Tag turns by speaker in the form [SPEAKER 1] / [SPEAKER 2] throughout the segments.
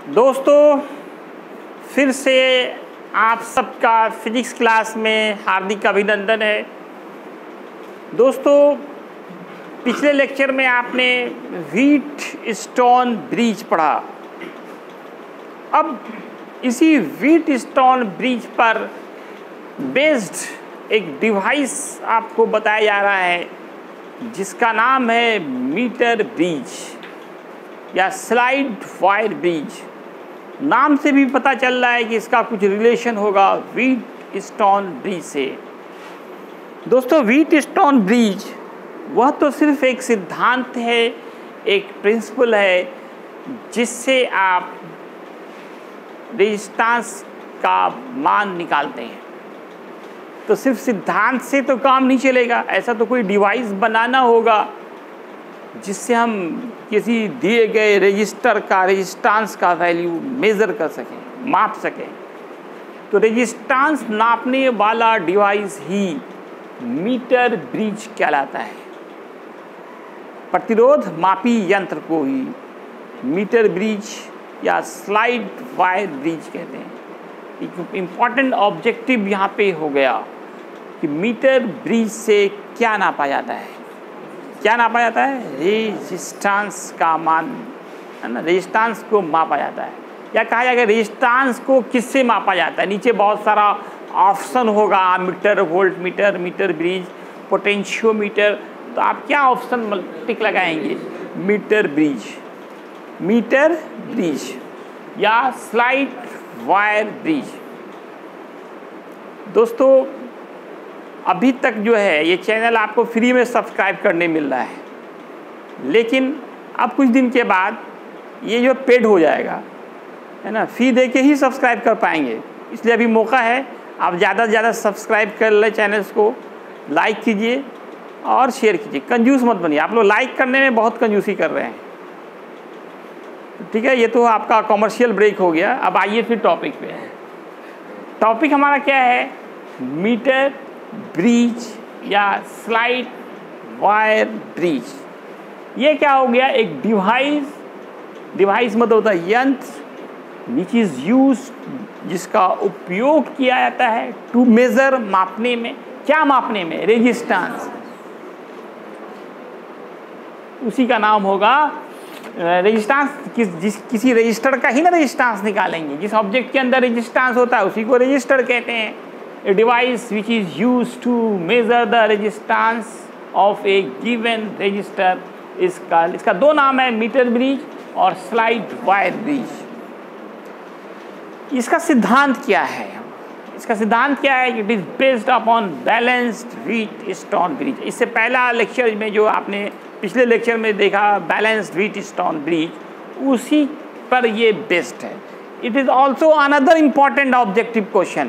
[SPEAKER 1] दोस्तों, फिर से आप सबका फिजिक्स क्लास में हार्दिक अभिनंदन है। दोस्तों, पिछले लेक्चर में आपने व्हीटस्टोन ब्रिज पढ़ा। अब इसी व्हीटस्टोन ब्रिज पर बेस्ड एक डिवाइस आपको बताया जा रहा है जिसका नाम है मीटर ब्रिज या स्लाइड वायर ब्रिज। नाम से भी पता चल रहा है कि इसका कुछ रिलेशन होगा व्हीटस्टोन ब्रिज से। दोस्तों, व्हीटस्टोन ब्रिज वह तो सिर्फ एक सिद्धांत है, एक प्रिंसिपल है जिससे आप रेजिस्टेंस का मान निकालते हैं। तो सिर्फ सिद्धांत से तो काम नहीं चलेगा, ऐसा तो कोई डिवाइस बनाना होगा जिससे हम किसी दिए गए रेजिस्टर का रेजिस्टेंस का वैल्यू मेज़र कर सकें, माप सकें। तो रेजिस्टेंस नापने वाला डिवाइस ही मीटर ब्रिज कहलाता है। प्रतिरोध मापी यंत्र को ही मीटर ब्रिज या स्लाइड वायर ब्रिज कहते हैं। एक इम्पॉर्टेंट ऑब्जेक्टिव यहाँ पे हो गया कि मीटर ब्रिज से क्या नापा जाता है। क्या नापा जाता है? रेजिस्टेंस का मान, है ना, रेजिस्टेंस को मापा जाता है। या कहा जाएगा रेजिस्टेंस को किससे मापा जाता है। नीचे बहुत सारा ऑप्शन होगा, meter, volt meter, metre bridge, potentiometer. तो आप क्या ऑप्शन टिक लगाएंगे? मीटर ब्रिज, मीटर ब्रिज या स्लाइड वायर ब्रिज। दोस्तों, अभी तक जो है ये चैनल आपको फ्री में सब्सक्राइब करने मिल रहा है, लेकिन अब कुछ दिन के बाद ये जो पेड हो जाएगा, है ना, फी दे के ही सब्सक्राइब कर पाएंगे। इसलिए अभी मौका है, आप ज़्यादा से ज़्यादा सब्सक्राइब कर लें चैनल्स को, लाइक कीजिए और शेयर कीजिए। कंजूस मत बनिए, आप लोग लाइक करने में बहुत कंजूसी कर रहे हैं। ठीक है, ये तो आपका कॉमर्शियल ब्रेक हो गया। अब आइए फिर टॉपिक पे। टॉपिक हमारा क्या है? मीटर ब्रिज या स्लाइड वायर ब्रिज। ये क्या हो गया? एक डिवाइस मतलब होता है यंत्र विच इज़ यूज, जिसका उपयोग किया जाता है टू मेज़र, मापने में। क्या मापने में? रेजिस्टेंस। उसी का नाम होगा रेजिस्टेंस। किसी रजिस्टर का ही ना रेजिस्टेंस निकालेंगे। जिस ऑब्जेक्ट के अंदर रेजिस्टेंस होता है उसी को रजिस्टर कहते हैं। A device which is used to measure the resistance of a given resistor is called, इसका दो नाम है, मीटर ब्रिज और स्लाइड वायर ब्रिज। इसका सिद्धांत क्या है? इसका सिद्धांत क्या है? It is based upon balanced Wheatstone bridge. इससे पहला लेक्चर में जो आपने पिछले लेक्चर में देखा बैलेंस्ड व्हीटस्टोन ब्रिज, उसी पर ये बेस्ड है। It is also another important objective question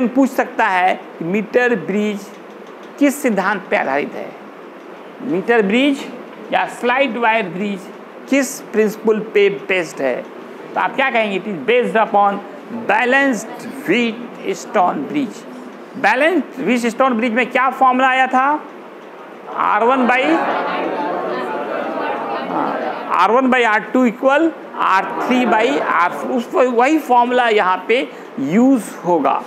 [SPEAKER 1] पूछ सकता है कि मीटर ब्रिज किस सिद्धांत पे आधारित है। मीटर ब्रिज या स्लाइड वायर ब्रिज किस प्रिंसिपल पे बेस्ड है? तो आप क्या कहेंगे? It is based upon balanced Wheatstone bridge. Balanced Wheatstone bridge में क्या फॉर्मूला आया था? R1/R2 equal R3/R4। उस वही फॉर्मूला यहाँ पे यूज होगा।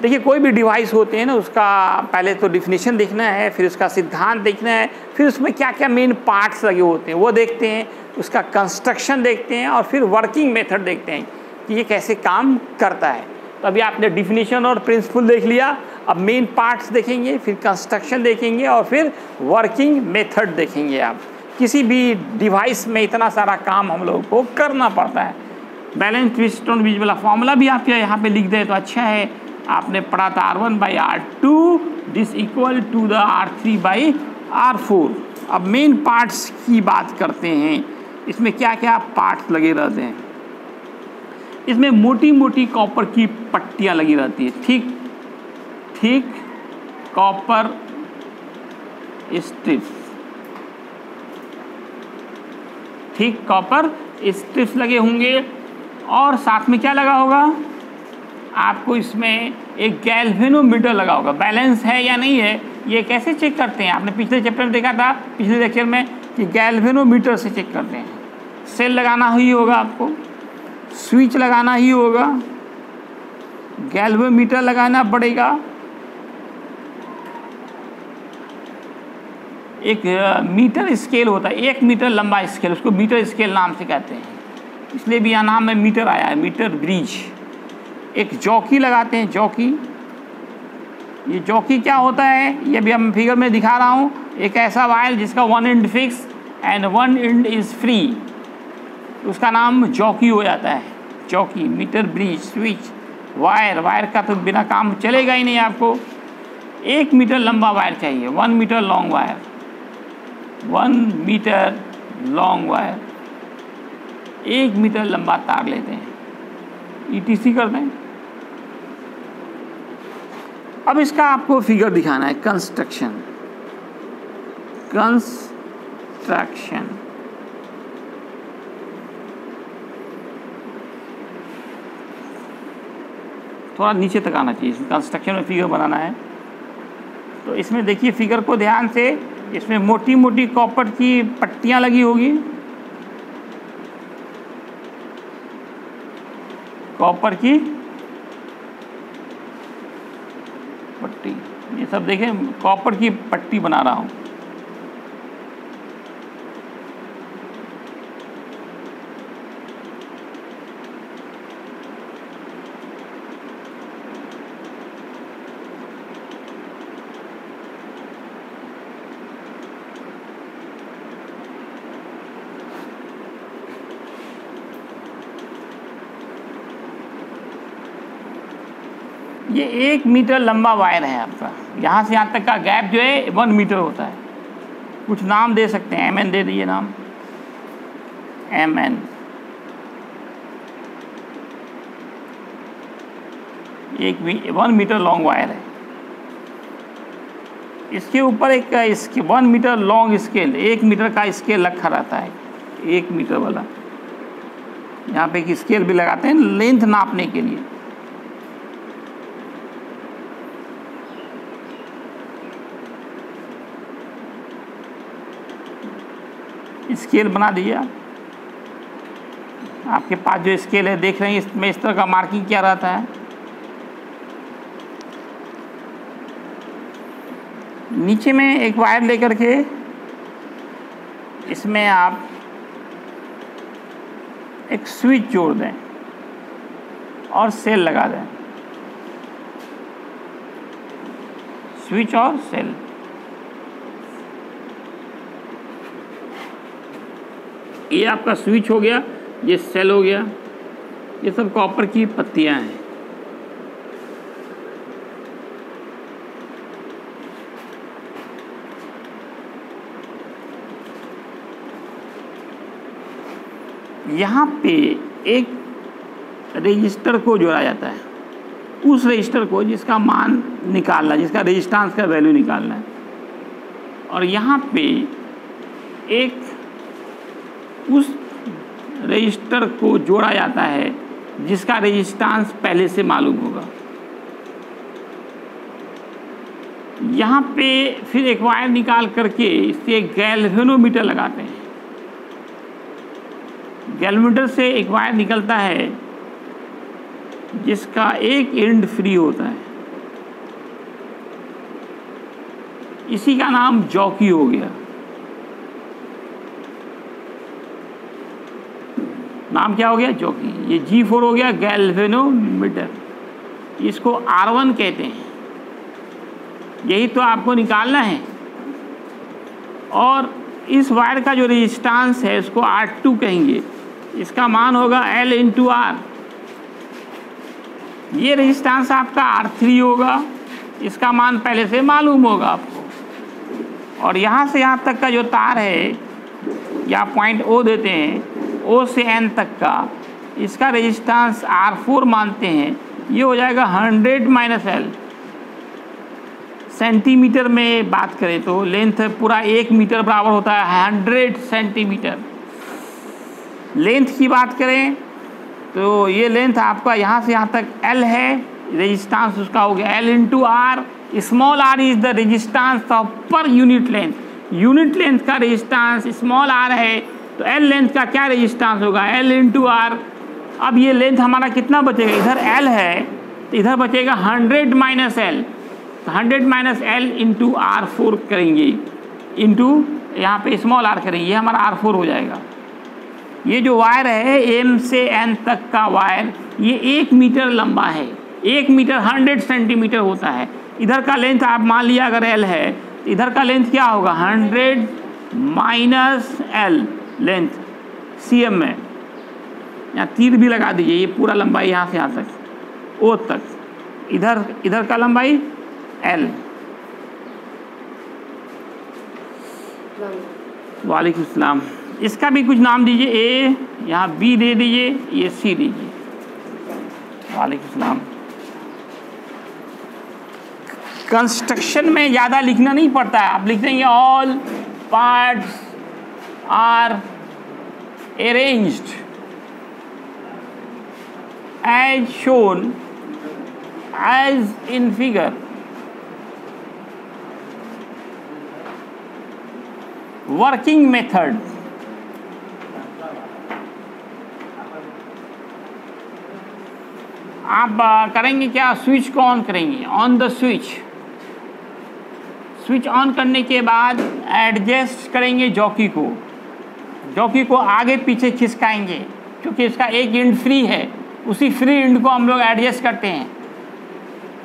[SPEAKER 1] देखिए, कोई भी डिवाइस होते हैं ना, उसका पहले तो डिफिनीशन देखना है, फिर उसका सिद्धांत देखना है, फिर उसमें क्या क्या मेन पार्ट्स लगे होते हैं वो देखते हैं, उसका कंस्ट्रक्शन देखते हैं और फिर वर्किंग मेथड देखते हैं कि ये कैसे काम करता है। तो अभी आपने डिफिनीशन और प्रिंसिपल देख लिया, अब मेन पार्ट्स देखेंगे, फिर कंस्ट्रक्शन देखेंगे और फिर वर्किंग मेथड देखेंगे। आप किसी भी डिवाइस में इतना सारा काम हम लोगों को करना पड़ता है। बैलेंस्ड व्हीटस्टोन ब्रिज वाला फॉर्मूला भी आप यहाँ पे लिख दें तो अच्छा है। आपने पढ़ा था R1/R2 this equal to the R3/R4। अब मेन पार्ट्स की बात करते हैं। इसमें क्या क्या पार्ट्स लगे रहते हैं? इसमें मोटी मोटी कॉपर की पट्टियाँ लगी रहती है। ठीक कॉपर स्ट्रिप्स, ठीक कॉपर स्ट्रिप्स लगे होंगे और साथ में क्या लगा होगा? आपको इसमें एक गैल्वेनोमीटर लगा होगा। बैलेंस है या नहीं है ये कैसे चेक करते हैं? आपने पिछले चैप्टर में देखा था, पिछले लेक्चर में, कि गैल्वेनोमीटर से चेक करते हैं। सेल लगाना ही होगा आपको, स्विच लगाना ही होगा, गैल्वेमीटर लगाना पड़ेगा, एक मीटर स्केल होता है, 1 मीटर लंबा स्केल, उसको मीटर स्केल नाम से कहते हैं, इसलिए भी यहाँ नाम में मीटर आया है, मीटर ब्रिज। एक जॉकी लगाते हैं, जॉकी। ये जॉकी क्या होता है, ये भी हम फिगर में दिखा रहा हूँ। एक ऐसा वायर जिसका 1 end fix and 1 end is free, उसका नाम जॉकी हो जाता है, jockey. Metre bridge, switch, wire, wire का तो बिना काम चलेगा ही नहीं आपको। 1 मीटर लंबा वायर चाहिए, 1 metre long wire, 1 metre long wire, 1 metre लंबा तार लेते हैं, ETC करते हैं। अब इसका आपको फिगर दिखाना है, कंस्ट्रक्शन। थोड़ा नीचे तक आना चाहिए, कंस्ट्रक्शन में फिगर बनाना है। तो इसमें देखिए फिगर को ध्यान से, इसमें मोटी मोटी कॉपर की पट्टियां लगी होगी, कॉपर की पट्टी, ये सब देखें, कॉपर की पट्टी बना रहा हूं। ये 1 मीटर लंबा वायर है आपका, यहाँ से यहाँ तक का गैप जो है 1 मीटर होता है। कुछ नाम दे सकते हैं, MN दे दीजिए नाम, MN। एक 1 मीटर लॉन्ग वायर है, इसके ऊपर एक 1 मीटर लॉन्ग स्केल, 1 मीटर का स्केल रखा रहता है, 1 मीटर वाला। यहाँ पे एक स्केल भी लगाते हैं लेंथ नापने के लिए। स्केल बना दीजिए आप। आपके पास जो स्केल है देख रहे हैं, इसमें इस तरह का मार्किंग किया रहता है। नीचे में एक वायर लेकर के इसमें आप एक स्विच जोड़ दें और सेल लगा दें, स्विच और सेल। ये आपका स्विच हो गया, ये सेल हो गया, ये सब कॉपर की पत्तियां हैं। यहाँ पे एक रजिस्टर को जोड़ा जाता है, उस रजिस्टर को जिसका मान निकालना, जिसका रेजिस्टेंस का वैल्यू निकालना है। और यहाँ पे एक उस रजिस्टर को जोड़ा जाता है जिसका रेजिस्टेंस पहले से मालूम होगा। यहाँ पे फिर एक वायर निकाल करके इससे एक गैल्वेनोमीटर लगाते हैं। गैल्वेनोमीटर से एक वायर निकलता है जिसका एक एंड फ्री होता है, इसी का नाम जॉकी हो गया। नाम क्या हो गया? जॉकी। ये G4 हो गया, गैल्वेनोमीटर। इसको R1 कहते हैं, यही तो आपको निकालना है। और इस वायर का जो रेजिस्टेंस है उसको R2 कहेंगे, इसका मान होगा L × R। ये रेजिस्टेंस आपका R3 होगा, इसका मान पहले से मालूम होगा आपको। और यहाँ से यहाँ तक का जो तार है, या पॉइंट O देते हैं, O से N तक का, इसका रेजिस्टेंस R4 मानते हैं। ये हो जाएगा 100 - L। सेंटीमीटर में बात करें तो लेंथ पूरा 1 मीटर बराबर होता है 100 सेंटीमीटर। लेंथ की बात करें तो ये लेंथ आपका यहाँ से यहाँ तक L है, रेजिस्टेंस उसका हो गया L × R। Small r is the resistance of per unit length. Unit length का रेजिस्टेंस स्मॉल r है, तो L लेंथ का क्या रेजिस्टेंस होगा? L × R। अब ये लेंथ हमारा कितना बचेगा, इधर L है तो इधर बचेगा 100 minus L, 100 minus L into R4 करेंगे, इंटू यहाँ पे स्मॉल r करेंगे, ये हमारा R4 हो जाएगा। ये जो वायर है M से N तक का वायर ये 1 मीटर लंबा है, 1 मीटर 100 सेंटीमीटर होता है। इधर का लेंथ आप मान लिया अगर L है तो इधर का लेंथ क्या होगा, 100 माइनस L लेंथ cm में। यहाँ तीर भी लगा दीजिए, ये पूरा लंबाई यहाँ से यहाँ तक O तक, इधर का लंबाई L। वालेकुम सलाम। इसका भी कुछ नाम दीजिए, A, यहाँ B दे दीजिए, ये C दीजिए। वालेकुम सलाम। कंस्ट्रक्शन में ज़्यादा लिखना नहीं पड़ता है, आप लिख देंगे all parts are arranged as shown as in figure. Working method, आप करेंगे क्या, स्विच को ऑन करेंगे, ऑन द स्विच ऑन करने के बाद एडजस्ट करेंगे जॉकी को आगे पीछे खिसकाएंगे, क्योंकि इसका एक एंड फ्री है, उसी फ्री एंड को हम लोग एडजस्ट करते हैं।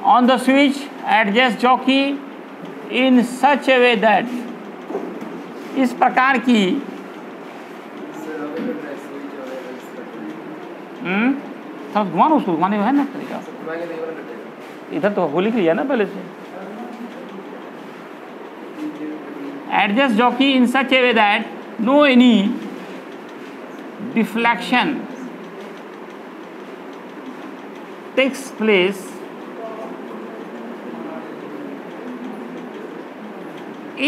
[SPEAKER 1] On the switch adjust jockey in such a way that, इस प्रकार की सब घुमाना, उसको घुमाने है ना तरीका, इधर तो होली की है ना पहले से। Adjust jockey in such a way that no any deflection takes place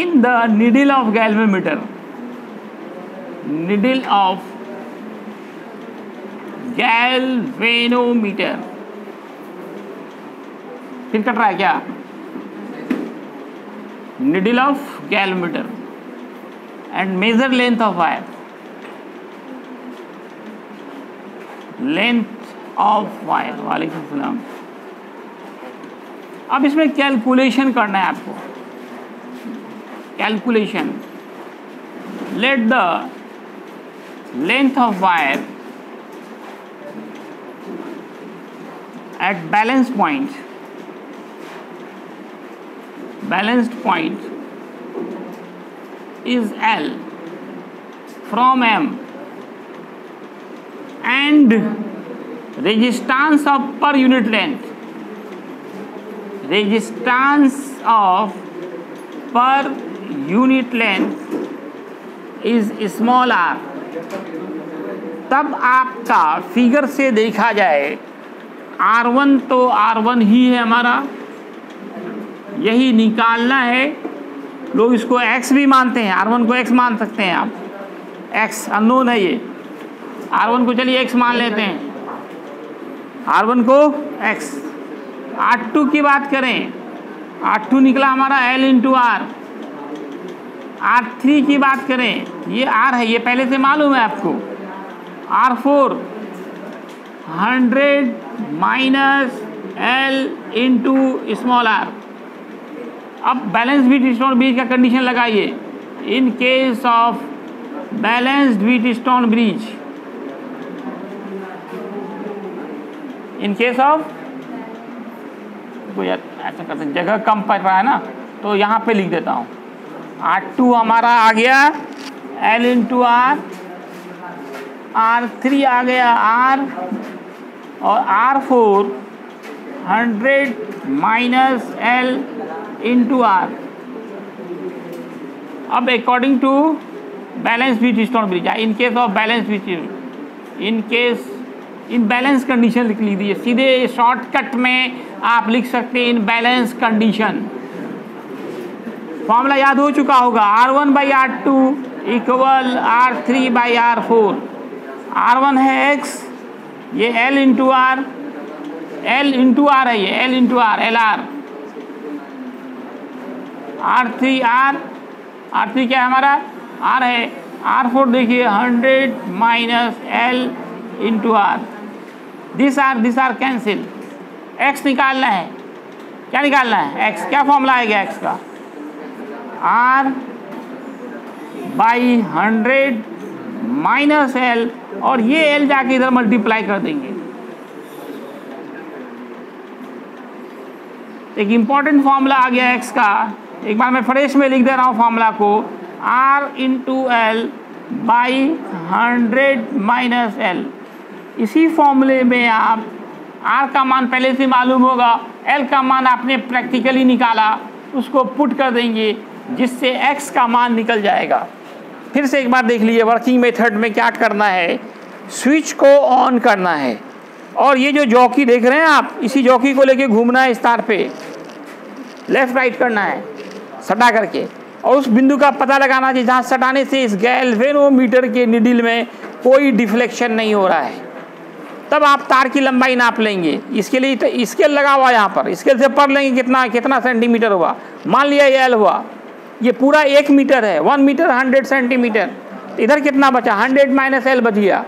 [SPEAKER 1] in the needle of galvanometer, फिर कट रहा है क्या, needle of galvanometer and measure length of wire, length of wire. वालेकुम सलाम। अब इसमें कैलकुलेशन करना है आपको, calculation. Let the length of wire eight balance point is L from M and resistance of per unit length, resistance of per unit length is small r। तब आपका figure से देखा जाए R1 तो R1 ही है हमारा, यही निकालना है। लोग इसको x भी मानते हैं, R1 को x मान सकते हैं आप, x अननोन है, ये R1 को चलिए x मान लेते हैं, R1 को x। R2 की बात करें, R2 निकला हमारा L इंटू R। R3 की बात करें, ये R है, ये पहले से मालूम है आपको, R4 100 माइनस L इंटू स्मॉल r। अब बैलेंस व्हीटस्टोन ब्रिज का कंडीशन लगाइए, इन case of balanced Wheatstone bridge, in case of, यार ऐसा करते हैं, जगह कम पड़ रहा है ना तो यहाँ पे लिख देता हूँ। R2 हमारा आ गया L इंटू R, R3 आ गया R, और R4 100 माइनस L इंटू R। अब according to balance Wheatstone bridge, in case of balance Wheatstone, in balance condition लिख लीजिए, सीधे शॉर्टकट में आप लिख सकते हैं इन बैलेंस कंडीशन। फॉर्मूला याद हो चुका होगा, R1 by R2 equal R3 by R4। R1 है x, ये L into R, L into R है, ये L into R, LR। R3 क्या है हमारा, R है। R4 देखिए 100 माइनस L into R, this are cancel, x निकालना है। क्या निकालना है? x। क्या फॉर्मूला आएगा x का? R/100 माइनस L, और ये L जाके इधर मल्टीप्लाई कर देंगे। एक इंपॉर्टेंट फॉर्मूला आ गया x का, एक बार मैं फ्रेश में लिख दे रहा हूँ फॉर्मूला को, R/L/100 माइनस L। इसी फॉर्मूले में आप R का मान पहले से मालूम होगा, L का मान आपने प्रैक्टिकली निकाला, उसको पुट कर देंगे जिससे X का मान निकल जाएगा। फिर से एक बार देख लीजिए वर्किंग मेथड में क्या करना है। स्विच को ऑन करना है और ये जो जॉकी देख रहे हैं आप, इसी जॉकी को लेके घूमना है इस तार पे, लेफ्ट राइट करना है सटा करके, और उस बिंदु का पता लगाना चाहिए जहाँ सटाने से इस गैल्वेनोमीटर के निडल में कोई डिफ्लेक्शन नहीं हो रहा है। तब आप तार की लंबाई नाप लेंगे। इसके लिए तो स्केल लगा हुआ यहाँ पर, स्केल से पढ़ लेंगे कितना सेंटीमीटर हुआ। मान लिया ये L हुआ, ये पूरा 1 मीटर है, 1 मीटर 100 सेंटीमीटर। इधर कितना बचा? 100 माइनस L बच गया।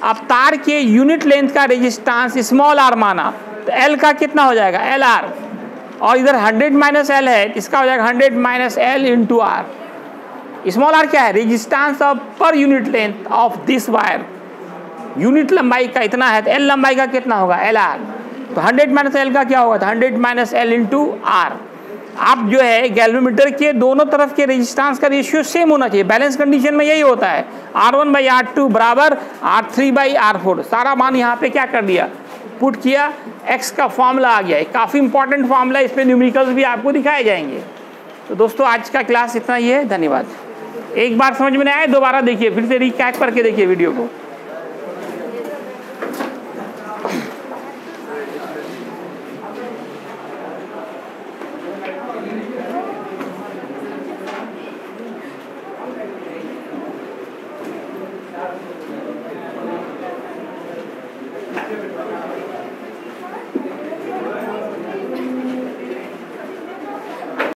[SPEAKER 1] अब तार के यूनिट लेंथ का रेजिस्टेंस स्मॉल r माना, तो L का कितना हो जाएगा? LR, और इधर 100 माइनस L है, इसका हो जाएगा 100 माइनस L into R। Small r क्या है? Resistance of per unit length of this wire. Unit लंबाई का इतना है तो L लंबाई का कितना होगा? LR। तो 100 माइनस L का क्या होगा? तो 100 माइनस L इंटू R। आप जो है गैल्वेनोमीटर के दोनों तरफ के रेजिस्टेंस का रेशियो सेम होना चाहिए। बैलेंस कंडीशन में यही होता है, R1/R2 बराबर R3/R4। सारा मान यहाँ पे क्या कर दिया? पुट किया, x का फॉर्मूला आ गया है। काफ़ी इंपॉर्टेंट फॉर्मूला, इस पे न्यूमेरिकल्स भी आपको दिखाए जाएंगे। तो दोस्तों आज का क्लास इतना ही है, धन्यवाद। एक बार समझ में नहीं आया दोबारा देखिए, फिर से रिकैप करके देखिए वीडियो को।